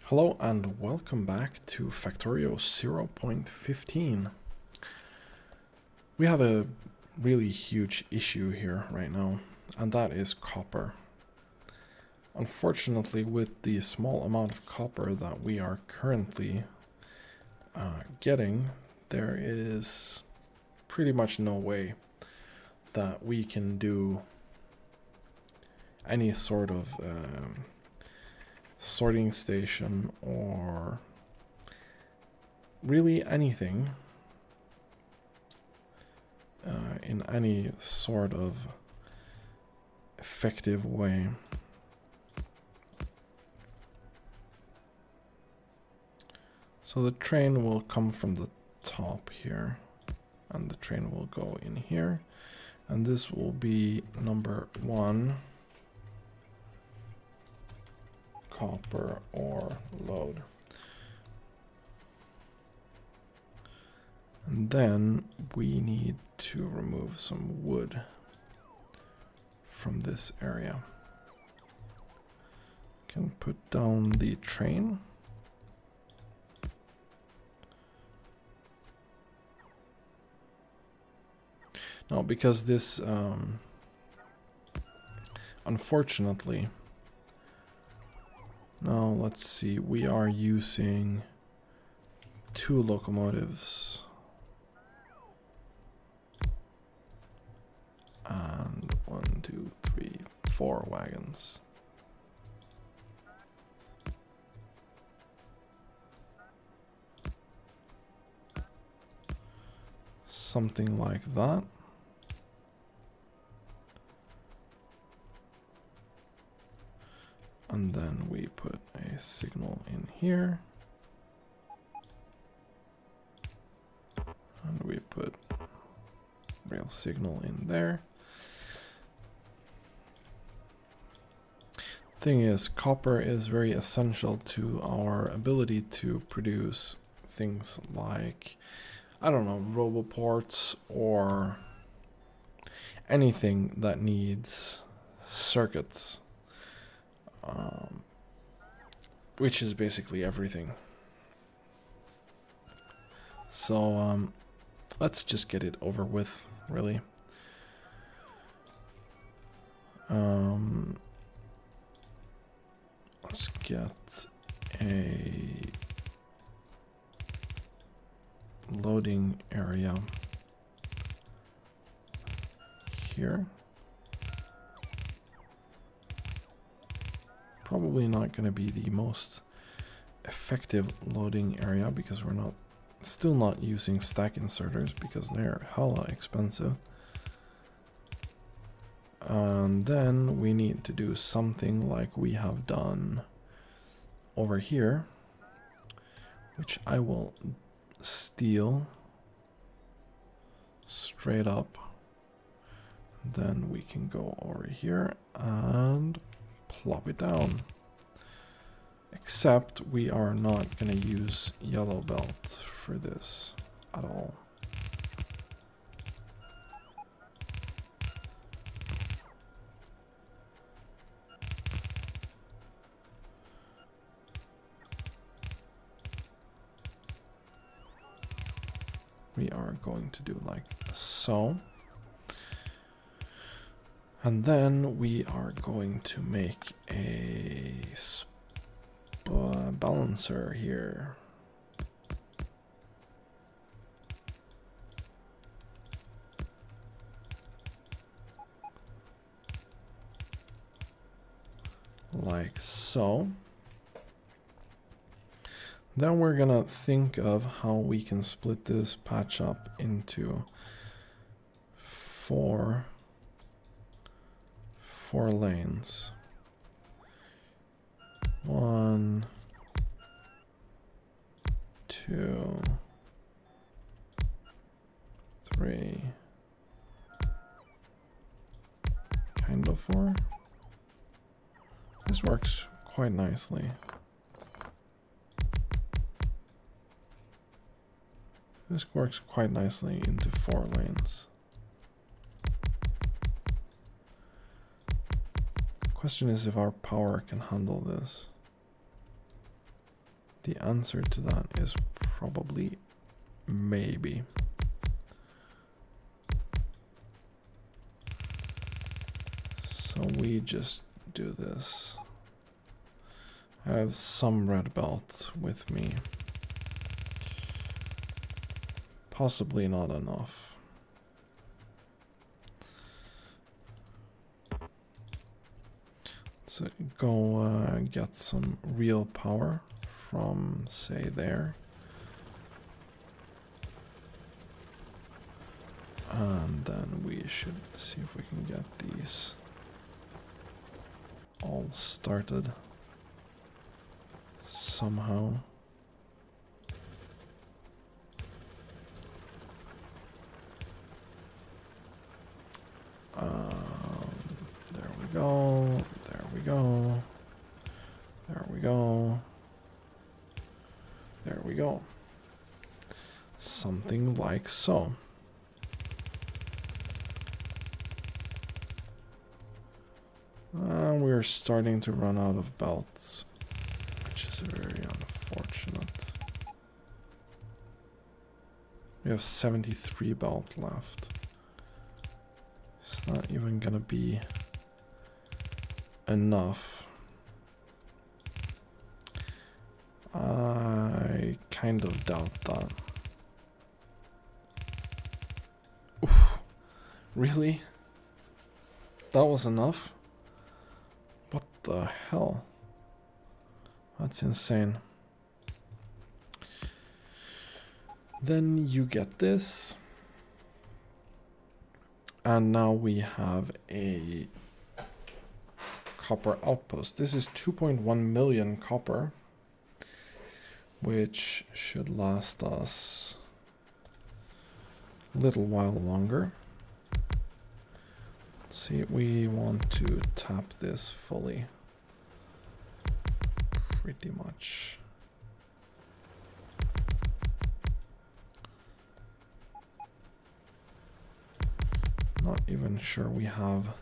Hello and welcome back to Factorio 0.15. We have a really huge issue here right now, and that is copper. Unfortunately, with the small amount of copper that we are currently getting, there is pretty much no way that we can do any sort of sorting station or really anything in any sort of effective way. So the train will come from the top here, and the train will go in here, and this will be number 1 copper ore load. And then we need to remove some wood from this area. Can put down the train. Now, because this, unfortunately, now let's see, we are using 2 locomotives and 1, 2, 3, 4 wagons. Something like that. And then we put a signal in here. And we put rail signal in there. Thing is, copper is very essential to our ability to produce things like, I don't know, roboports or anything that needs circuits. Which is basically everything. So let's just get it over with, really. Let's get a loading area here. Probably not going to be the most effective loading area because we're still not using stack inserters because they're hella expensive. And then we need to do something like we have done over here, which I will steal straight up. Then we can go over here and plop it down. Except we are not going to use yellow belt for this at all. We are going to do like so. And then we are going to make a balancer here. Like so. Then we're gonna think of how we can split this patch up into four lanes. 1, 2, 3, kind of 4. This works quite nicely. This works quite nicely into 4 lanes. Question is if our power can handle this. The answer to that is probably maybe. So we just do this. I have some red belt with me. Possibly not enough. Let's go get some real power from, say, there. And then we should see if we can get these all started somehow. There we go. There we go. There we go. There we go. Something like so. We're starting to run out of belts, which is very unfortunate. We have 73 belt left. It's not even gonna be enough. I kind of doubt that. Oof. Really? That was enough? What the hell? That's insane. Then you get this. And now we have a copper outpost. This is 2.1 million copper, which should last us a little while longer. Let's see, we want to tap this fully. Pretty much. Not even sure we have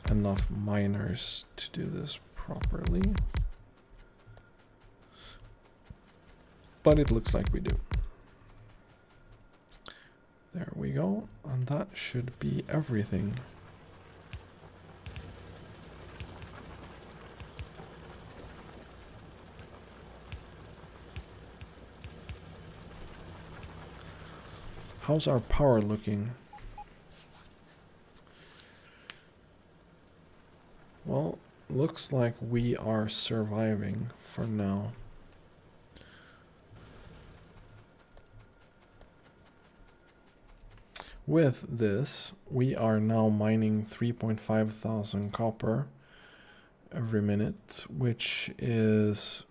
enough miners to do this properly. But it looks like we do. There we go. And that should be everything. How's our power looking? Well, looks like we are surviving for now. With this, we are now mining 3.5 thousand copper every minute, which is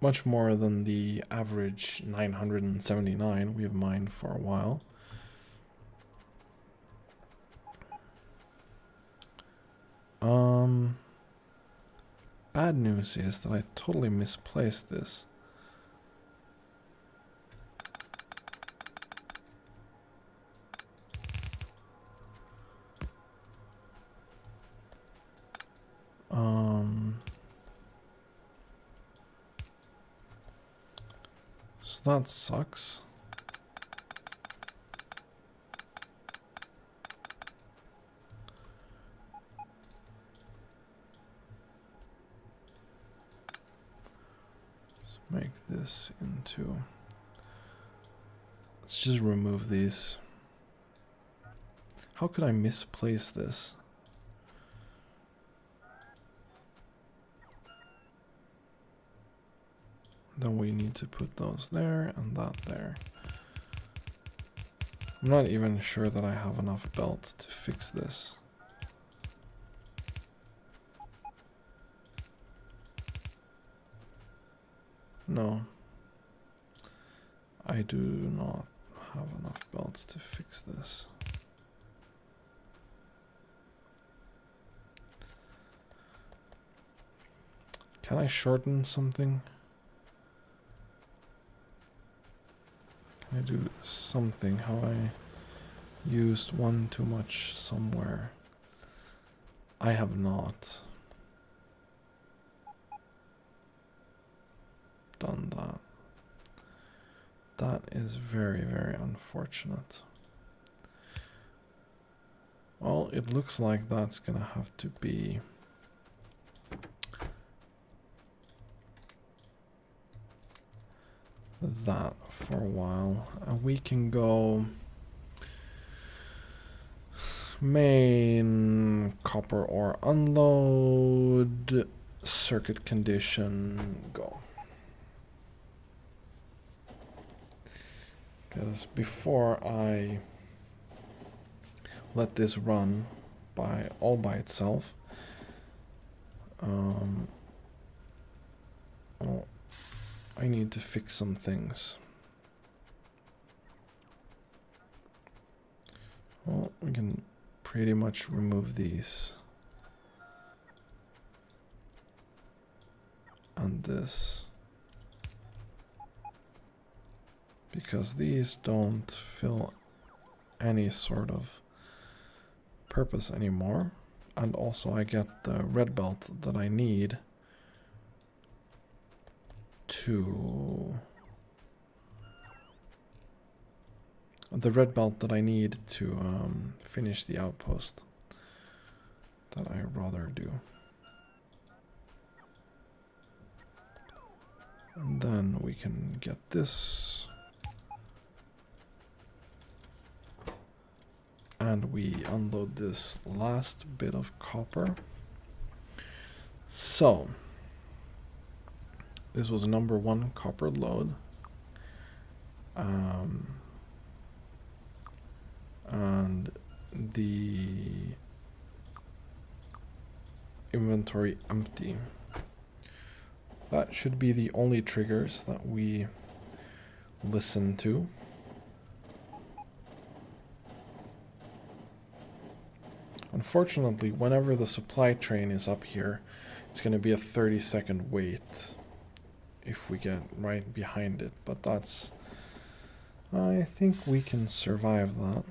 much more than the average 979 we have mined for a while. Bad news is that I totally misplaced this. So that sucks. Make this into, let's just remove these. How could I misplace this? Then we need to put those there and that there. I'm not even sure that I have enough belts to fix this. No, I do not have enough belts to fix this. Can I shorten something? Can I do something? How I used one too much somewhere? I have not. done that. That is very, very unfortunate. Well, it looks like that's gonna have to be that for a while. And we can go main copper ore unload, circuit condition, go. Because before I let this run all by itself, well, I need to fix some things. Well, we can pretty much remove these. And this. Because these don't fill any sort of purpose anymore. And also I get the red belt that I need to finish the outpost that I rather do. And then we can get this. And we unload this last bit of copper. So, this was number 1 copper load. And the inventory empty. That should be the only triggers that we listen to. Unfortunately, whenever the supply train is up here, it's going to be a 30-second wait if we get right behind it, but that's... I think we can survive that.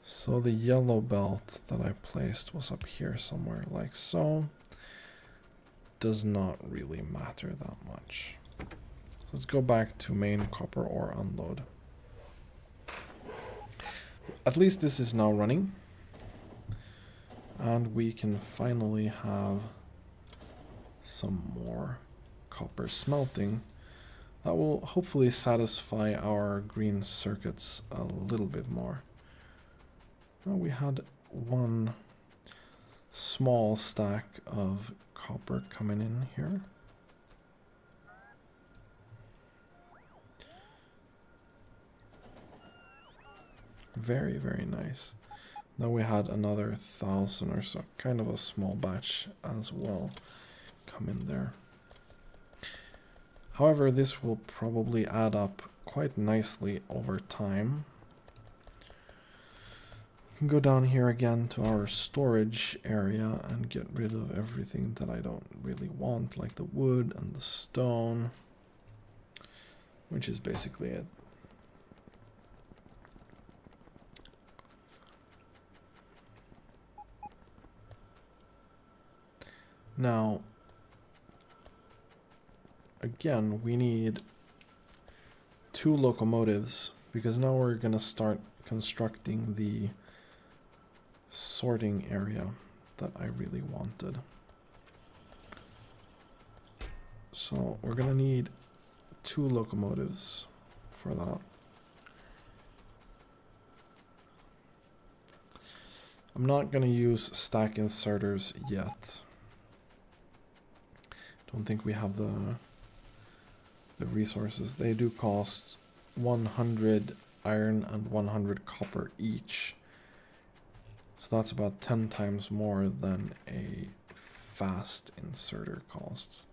So the yellow belt that I placed was up here somewhere, like so. Does not really matter that much. So let's go back to main copper ore unload. At least this is now running. And we can finally have some more copper smelting. That will hopefully satisfy our green circuits a little bit more. Well, we had one small stack of copper coming in here. Very, very nice. Then we had another 1,000 or so, kind of a small batch as well, come in there. However, this will probably add up quite nicely over time. We can go down here again to our storage area and get rid of everything that I don't really want, like the wood and the stone, which is basically it. Now, again, we need 2 locomotives because now we're going to start constructing the sorting area that I really wanted. So we're going to need 2 locomotives for that. I'm not going to use stack inserters yet. Don't think we have the resources. They do cost 100 iron and 100 copper each. So that's about 10 times more than a fast inserter costs.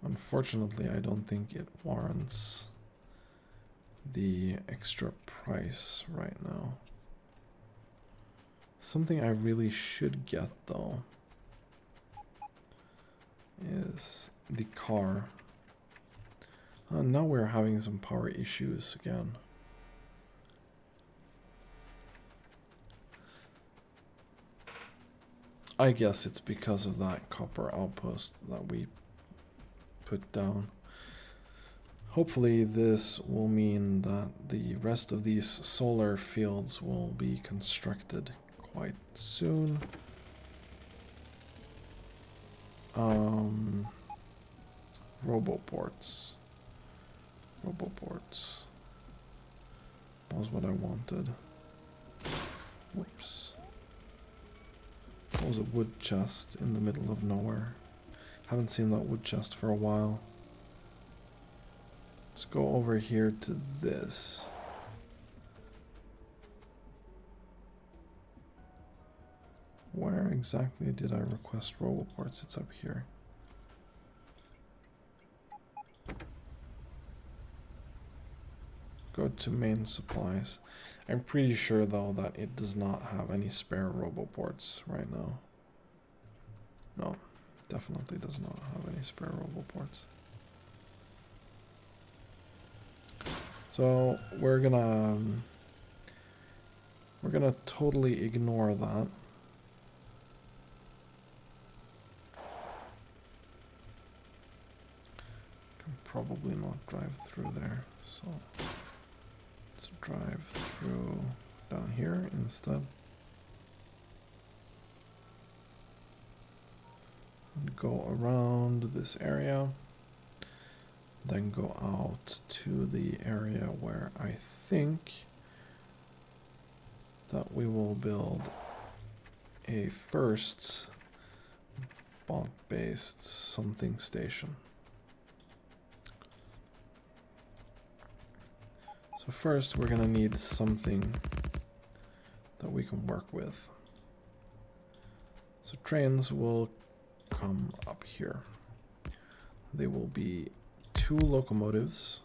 Unfortunately, I don't think it warrants the extra price right now. Something I really should get though is the car. Now we're having some power issues again. I guess it's because of that copper outpost that we put down. Hopefully this will mean that the rest of these solar fields will be constructed quite soon. Roboports. Roboports was what I wanted. Whoops. That was a wood chest in the middle of nowhere. Haven't seen that wood chest for a while. Let's go over here to this. Where exactly did I request roboports? It's up here. Go to main supplies. I'm pretty sure though that it does not have any spare roboports right now. No, definitely does not have any spare roboports. So we're gonna totally ignore that. Can probably not drive through there, so let's drive through down here instead. And go around this area. Then go out to the area where I think that we will build a first bot-based something station. So first we're gonna need something that we can work with. So trains will come up here. They will be 2 locomotives.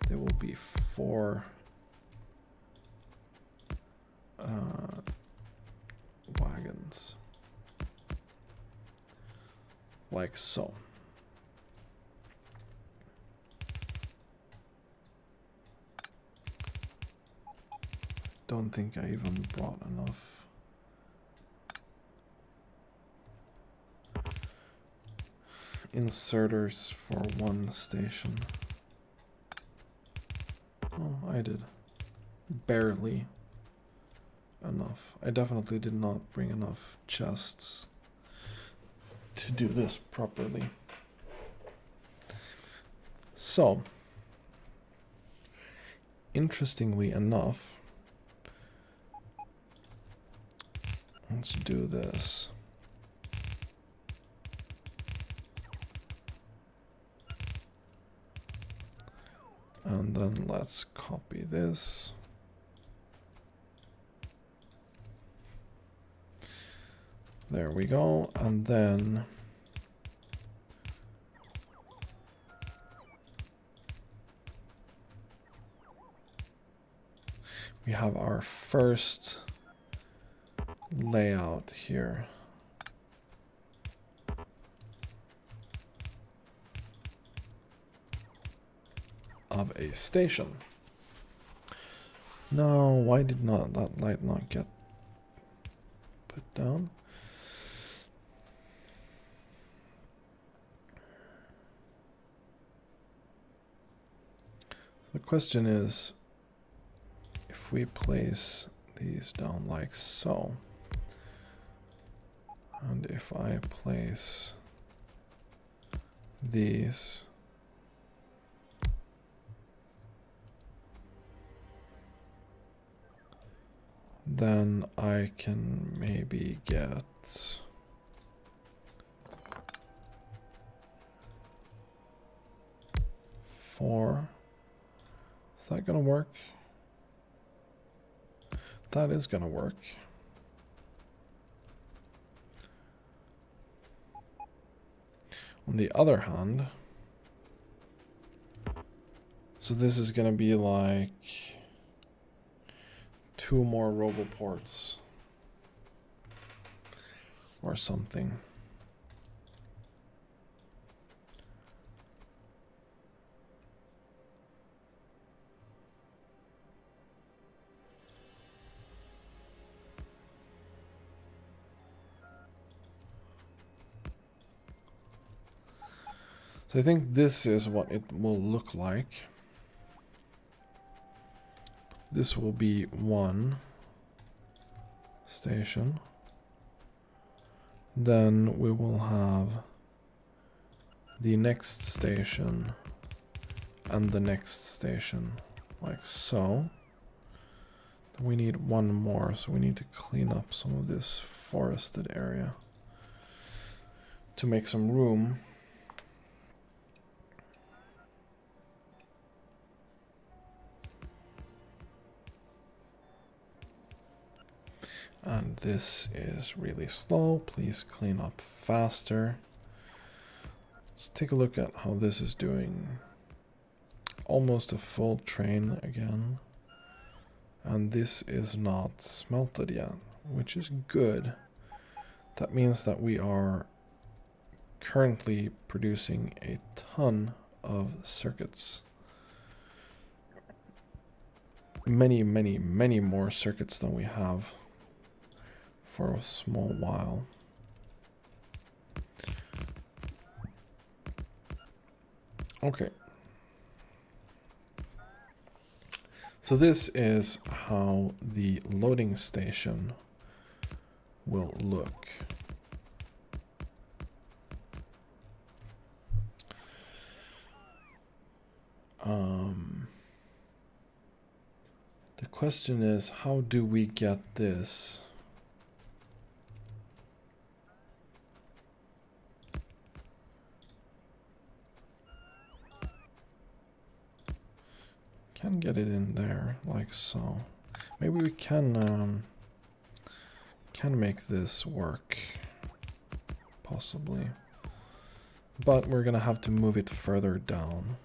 There will be 4 wagons, like so. Don't think I even brought enough. Inserters for 1 station. Oh, I did. Barely enough. I definitely did not bring enough chests to do this properly. So, interestingly enough, let's do this. And then let's copy this. There we go. And then we have our first layout here. Of a station. No, why did not that light not get put down? The question is, if we place these down like so, and if I place these then I can maybe get 4. Is that gonna work? That is gonna work. On the other hand, so this is gonna be like 2 more roboports or something. So I think this is what it will look like. This will be one station. Then we will have the next station and the next station, like so. We need one more, so we need to clean up some of this forested area to make some room. And this is really slow. Please clean up faster. Let's take a look at how this is doing. Almost a full train again. And this is not smelted yet, which is good. That means that we are currently producing a ton of circuits. Many, many, many more circuits than we have for a small while. Okay. So this is how the loading station will look. The question is, how do we get this? Can get it in there, like so. Maybe we can make this work, possibly. But we're gonna have to move it further down.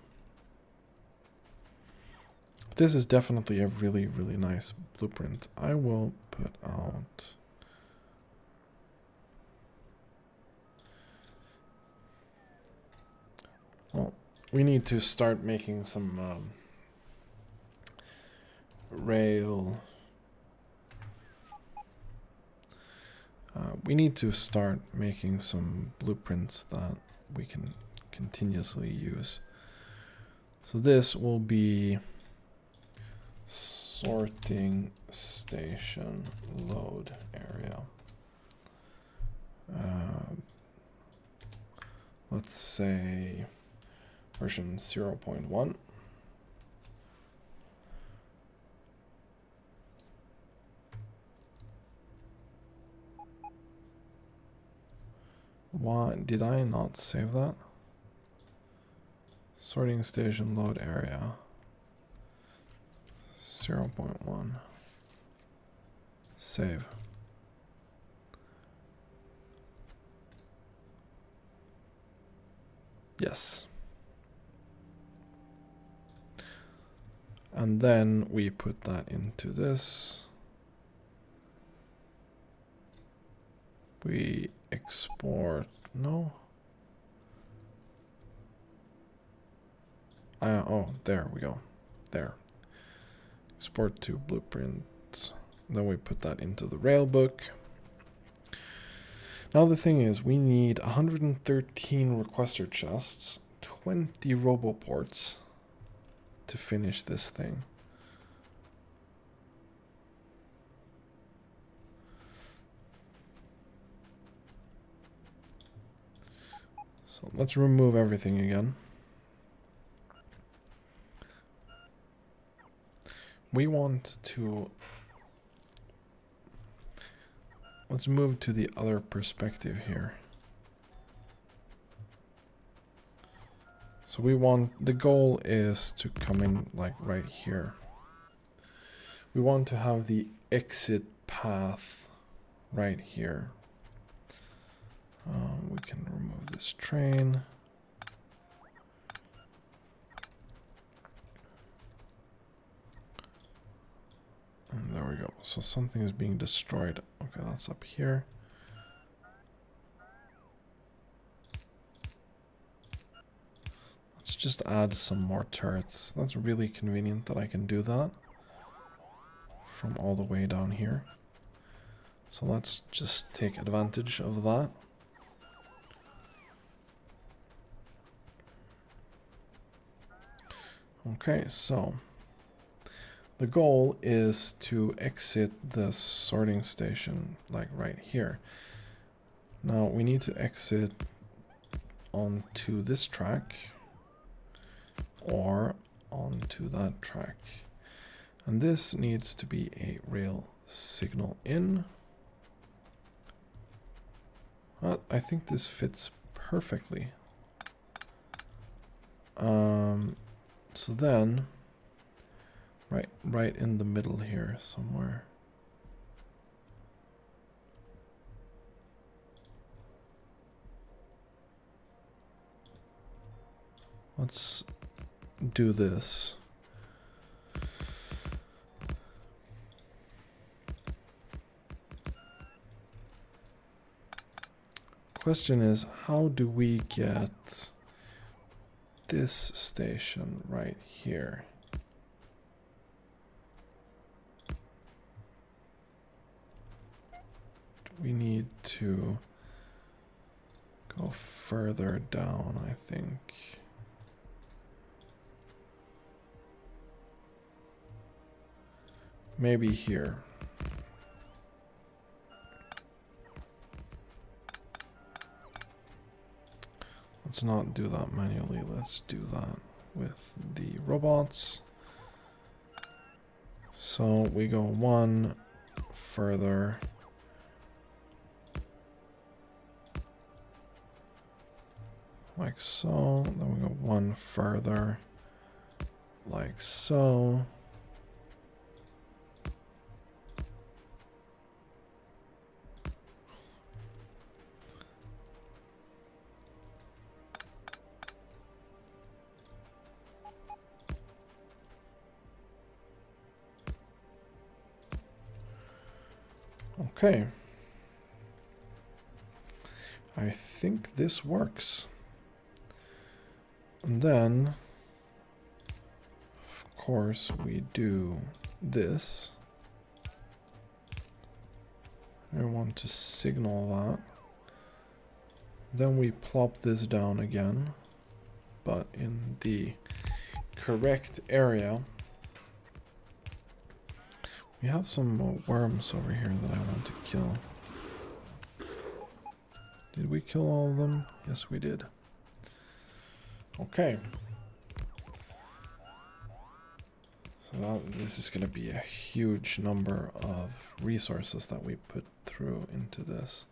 This is definitely a really, really nice blueprint. I will put out... Well, we need to start making some rail. We need to start making some blueprints that we can continuously use. So this will be sorting station load area. Let's say version 0.1. Why did I not save that? Sorting station load area 0.1. Save. Yes. And then we put that into this. We export, no? Oh, there we go. There. Export to blueprint. Then we put that into the railbook. Now the thing is, we need 113 requester chests, 20 roboports to finish this thing. So let's remove everything again. We want to... Let's move to the other perspective here. So we want... The goal is to come in like right here. We want to have the exit path right here. We can remove this train. And there we go. So something is being destroyed. Okay, that's up here. Let's just add some more turrets. That's really convenient that I can do that from all the way down here. So let's just take advantage of that. Okay, so the goal is to exit the sorting station, like right here. Now we need to exit onto this track or onto that track. And this needs to be a rail signal in. I think this fits perfectly. So then, right in the middle here somewhere. Let's do this. Question is, how do we get this station right here? We need to go further down, I think. Maybe here. Let's not do that manually. Let's do that with the robots. So we go one further. Like so. Then we go one further. Like so. Okay. I think this works. And then, of course, we do this. I want to signal that. Then we plop this down again, but in the correct area. We have some worms over here that I want to kill. Did we kill all of them? Yes, we did. Okay. So this is going to be a huge number of resources that we put through into this.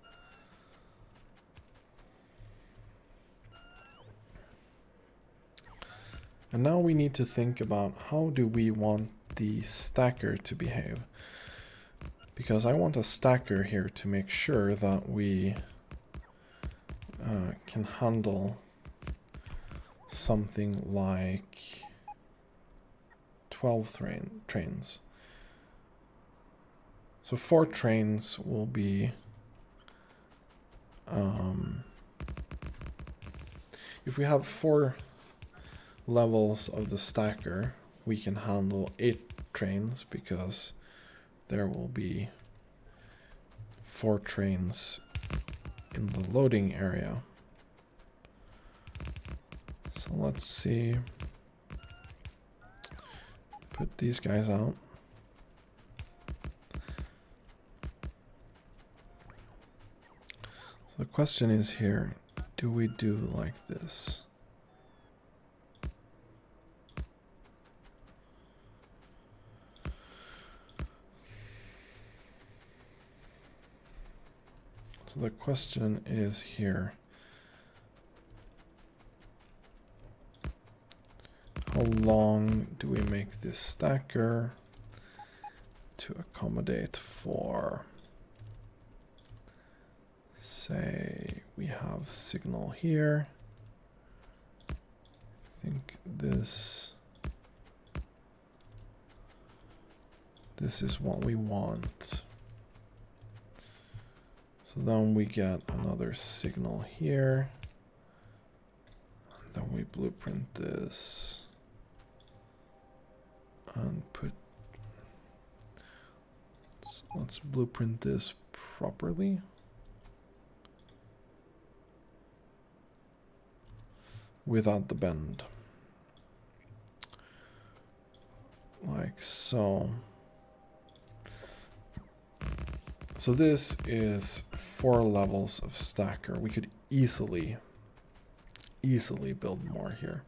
And now we need to think about how do we want the stacker to behave. Because I want a stacker here to make sure that we can handle something like 12 trains. So 4 trains will be if we have 4 levels of the stacker, we can handle 8 trains because there will be 4 trains in the loading area. So let's see. Put these guys out. So the question is here, do we do like this? So the question is here, how long do we make this stacker to accommodate for, say, we have signal here. I think this is what we want. So then we get another signal here. And then we blueprint this and put, so let's blueprint this properly. Without the bend. So this is 4 levels of stacker. We could easily build more here,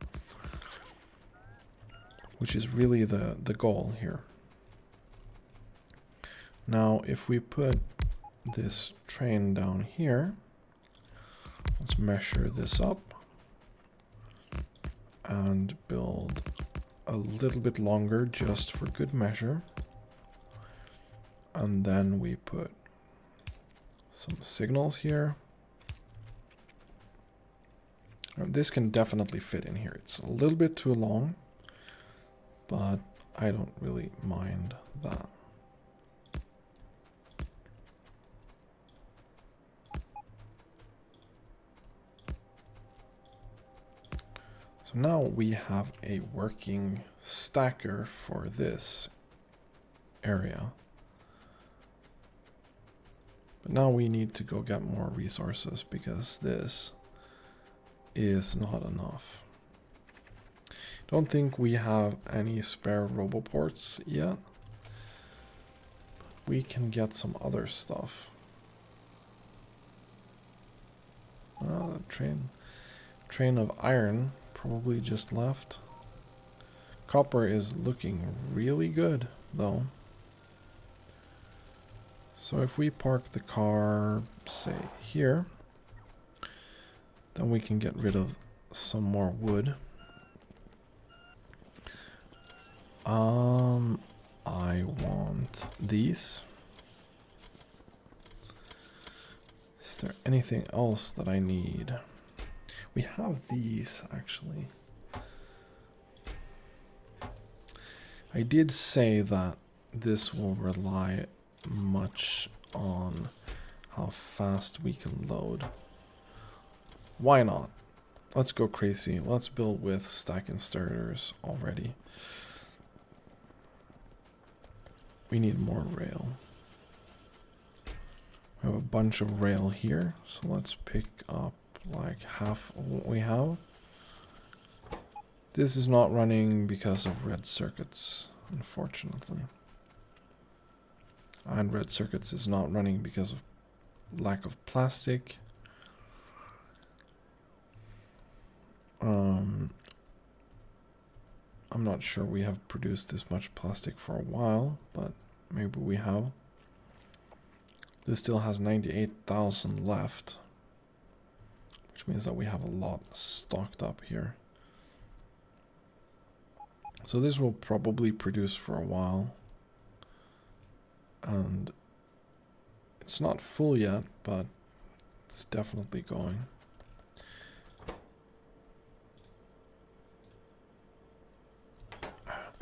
which is really the goal here. Now, if we put this train down here, let's measure this up and build a little bit longer just for good measure. And then we put some signals here. And this can definitely fit in here. It's a little bit too long, but I don't really mind that. So now we have a working stacker for this area. But now we need to go get more resources because this is not enough. Don't think we have any spare roboports yet. We can get some other stuff. Oh, the train of iron probably just left. Copper is looking really good though. So if we park the car, say here, then we can get rid of some more wood. I want these. Is there anything else that I need? We have these, actually. I did say that this will rely much on how fast we can load. Why not? Let's go crazy. Let's build with stack inserters already. We need more rail. We have a bunch of rail here, so let's pick up like half of what we have. This is not running because of red circuits, unfortunately. And red circuits is not running because of lack of plastic. I'm not sure we have produced this much plastic for a while, but maybe we have. This still has 98,000 left, which means that we have a lot stocked up here. So this will probably produce for a while. And it's not full yet, but it's definitely going.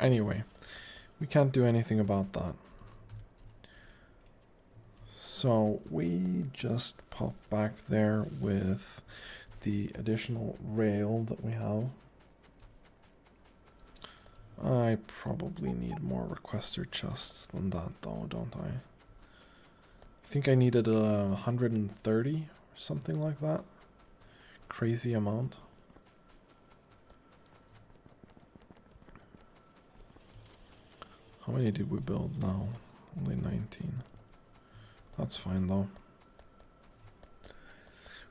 Anyway, we can't do anything about that. So we just pop back there with the additional rail that we have. I probably need more requester chests than that though, don't I? I think I needed 130 or something like that. Crazy amount. How many did we build now? Only 19. That's fine though.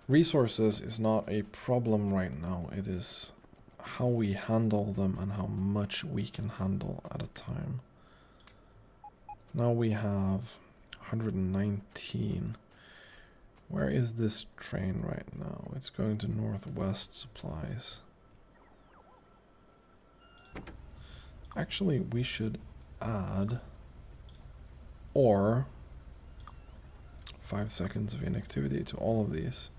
Resources is not a problem right now. It is how we handle them and how much we can handle at a time. Now we have 119. Where is this train right now? It's going to Northwest Supplies. Actually, we should add or 5 seconds of inactivity to all of these.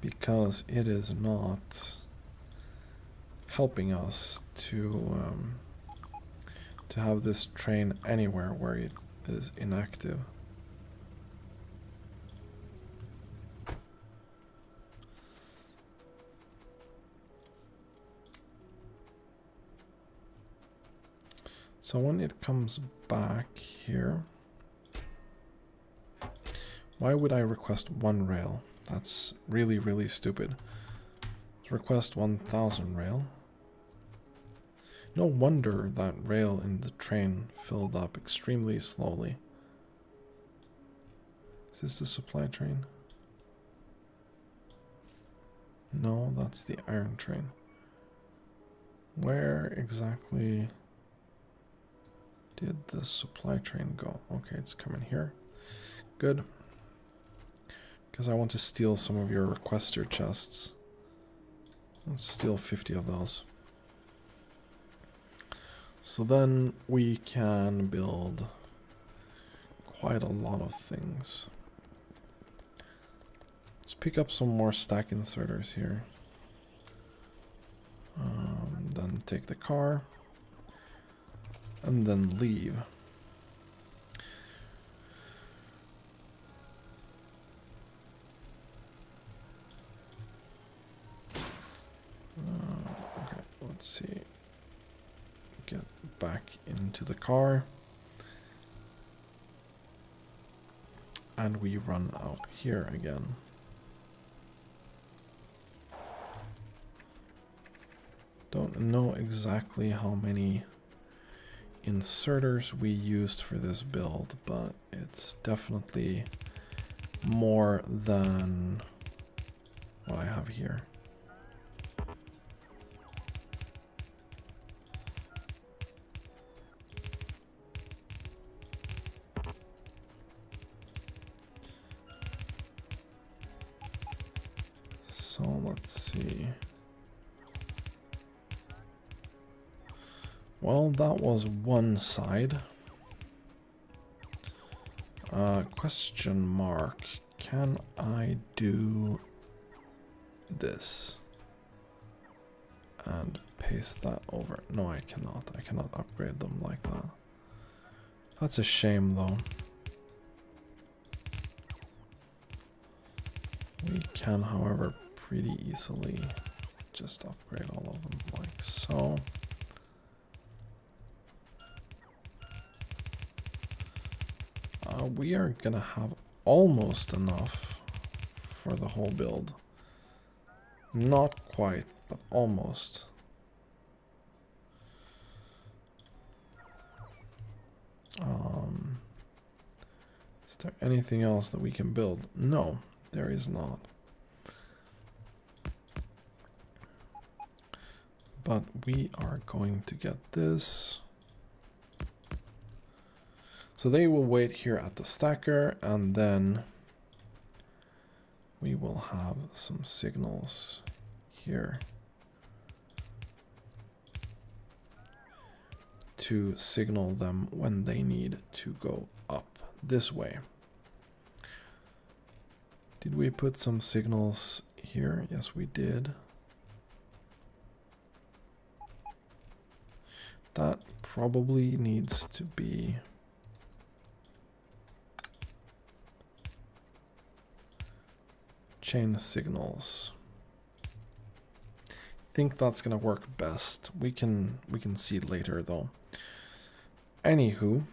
Because it is not helping us to have this train anywhere where it is inactive. So when it comes back here, why would I request 1 rail? That's really, really stupid. Let's request 1000 rail. No wonder that rail in the train filled up extremely slowly. Is this the supply train? No, that's the iron train. Where exactly did the supply train go? Okay, it's coming here. Good. Because I want to steal some of your requester chests. Let's steal 50 of those. So then we can build quite a lot of things. Let's pick up some more stack inserters here. Then take the car. And then leave. Okay, let's see. Get back into the car. And we run out here again. Don't know exactly how many inserters we used for this build, but it's definitely more than what I have here. So let's see. Well, that was one side. Question mark. Can I do this? And paste that over. No, I cannot. I cannot upgrade them like that. That's a shame, though. We can, however, pretty easily just upgrade all of them like so. We are gonna have almost enough for the whole build. Not quite, but almost. Is there anything else that we can build? No, there is not. But we are going to get this. So they will wait here at the stacker, and then we will have some signals here to signal them when they need to go up this way. Did we put some signals here? Yes, we did. That probably needs to be chain signals. I think that's gonna work best. We can see later though. Anywho,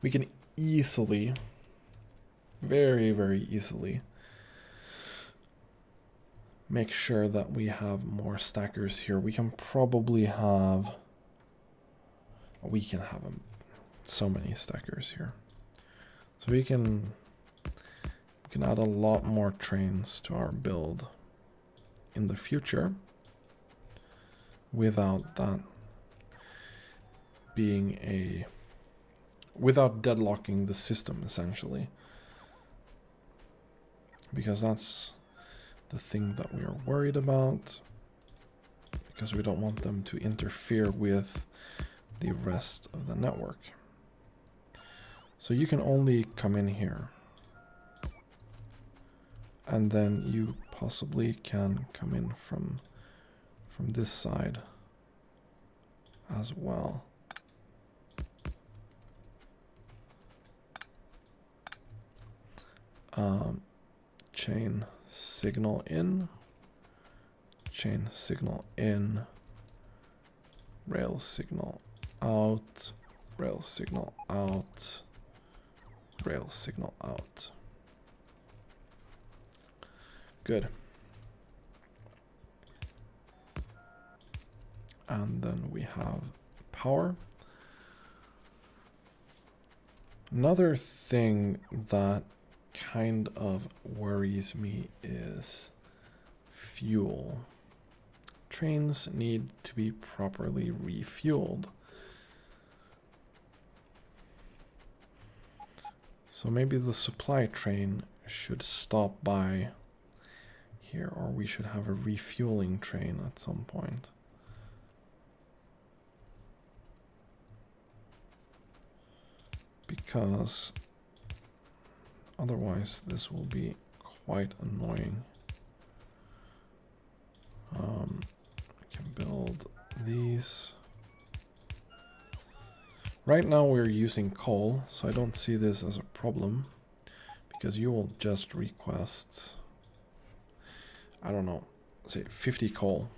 we can easily, very easily, make sure that we have more stackers here. We can probably have, so many stackers here. So we can add a lot more trains to our build in the future without that being without deadlocking the system, essentially. Because that's the thing that we are worried about, because we don't want them to interfere with the rest of the network. So you can only come in here, and then you possibly can come in from this side as well. Chain signal in, chain signal in, rail signal out, rail signal out, rail signal out. Good. and then we have power. Another thing that kind of worries me is fuel. Trains need to be properly refueled. So maybe the supply train should stop by here, or we should have a refueling train at some point. Because otherwise this will be quite annoying. I can build these. Right now we're using coal, so I don't see this as a problem, because you will just request, I don't know, say 50 coal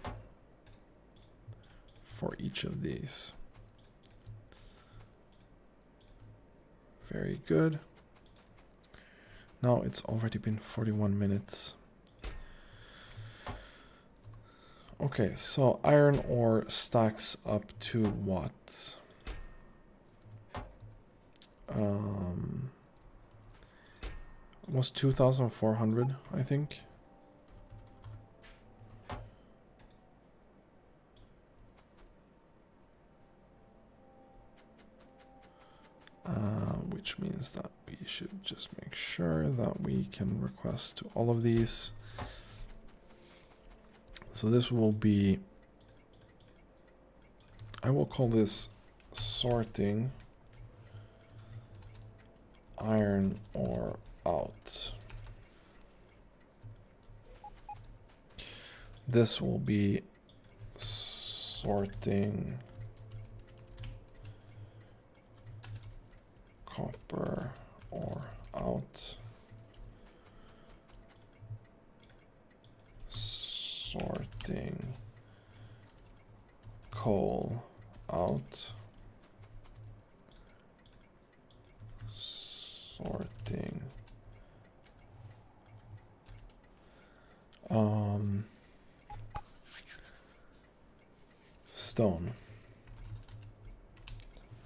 for each of these. Very good. Now it's already been 41 minutes. Okay, so iron ore stacks up to what? Was 2,400, I think. Which means that we should just make sure that we can request to all of these. So this will be, I will call this sorting iron ore out. This will be sorting copper ore out. Sorting coal out. Sorting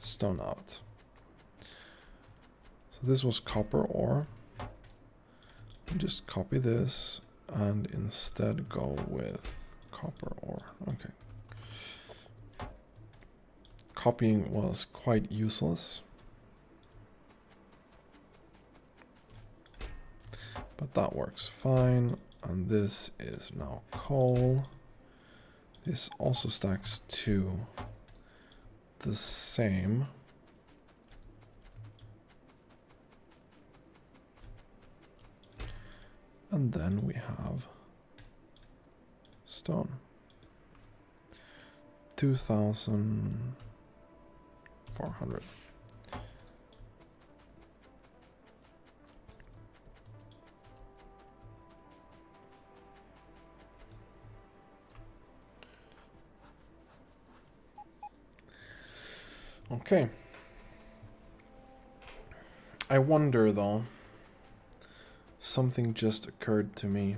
stone out. So this was copper ore. Just copy this and instead go with copper ore. Okay. Copying was quite useless, but that works fine. And this is now coal. This also stacks to the same. And then we have stone. 2,400. Okay. I wonder though, something just occurred to me.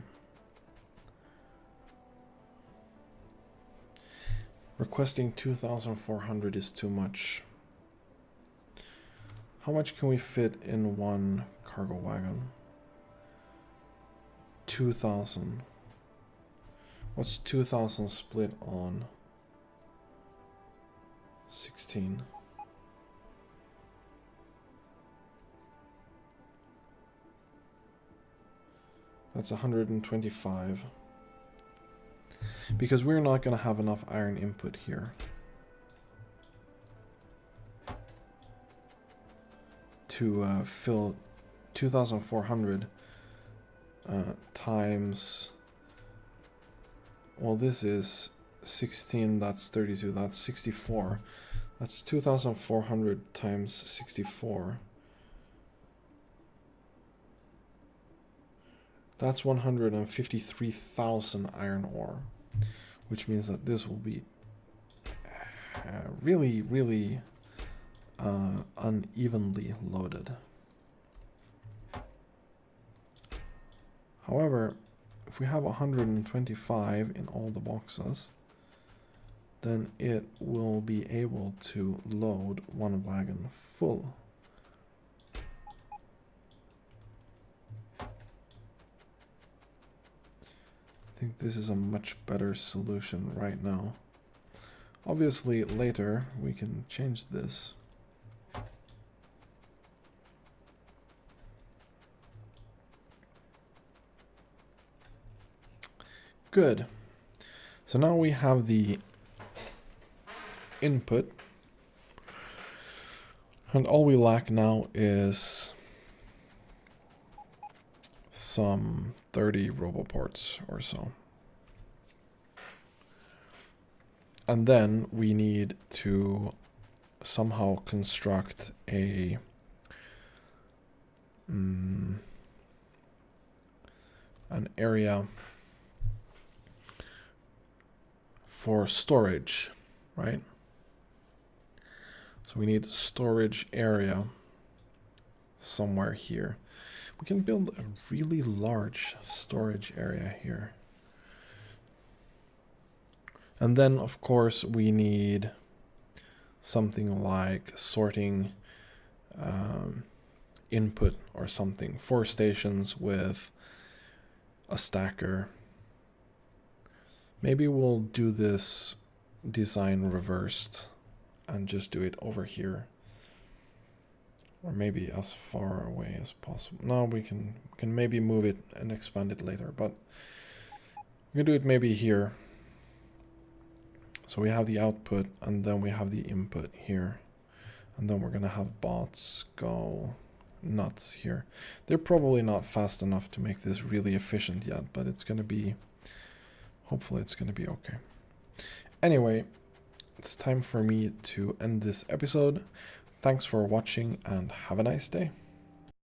Requesting 2,400 is too much. How much can we fit in one cargo wagon? 2,000. What's 2,000 split on 16? That's 125. Because we're not going to have enough iron input here to fill 2,400 times, well, this is 16, that's 32, that's 64. That's 2,400 times 64. That's 153,000 iron ore, which means that this will be really, really unevenly loaded. However, if we have 125 in all the boxes, then it will be able to load one wagon full. I think this is a much better solution right now. Obviously, later we can change this. Good. So now we have the input. And all we lack now is some 30 roboports or so. And then we need to somehow construct an area for storage, right? So we need a storage area somewhere here. We can build a really large storage area here. And then, of course, we need something like sorting input or something. 4 stations with a stacker. Maybe we'll do this design reversed and just do it over here. Or maybe as far away as possible. No, we can maybe move it and expand it later, but we can do it maybe here. So we have the output and then we have the input here. And then we're gonna have bots go nuts here. They're probably not fast enough to make this really efficient yet, but it's gonna be, hopefully it's gonna be okay. Anyway, it's time for me to end this episode. Thanks for watching and have a nice day.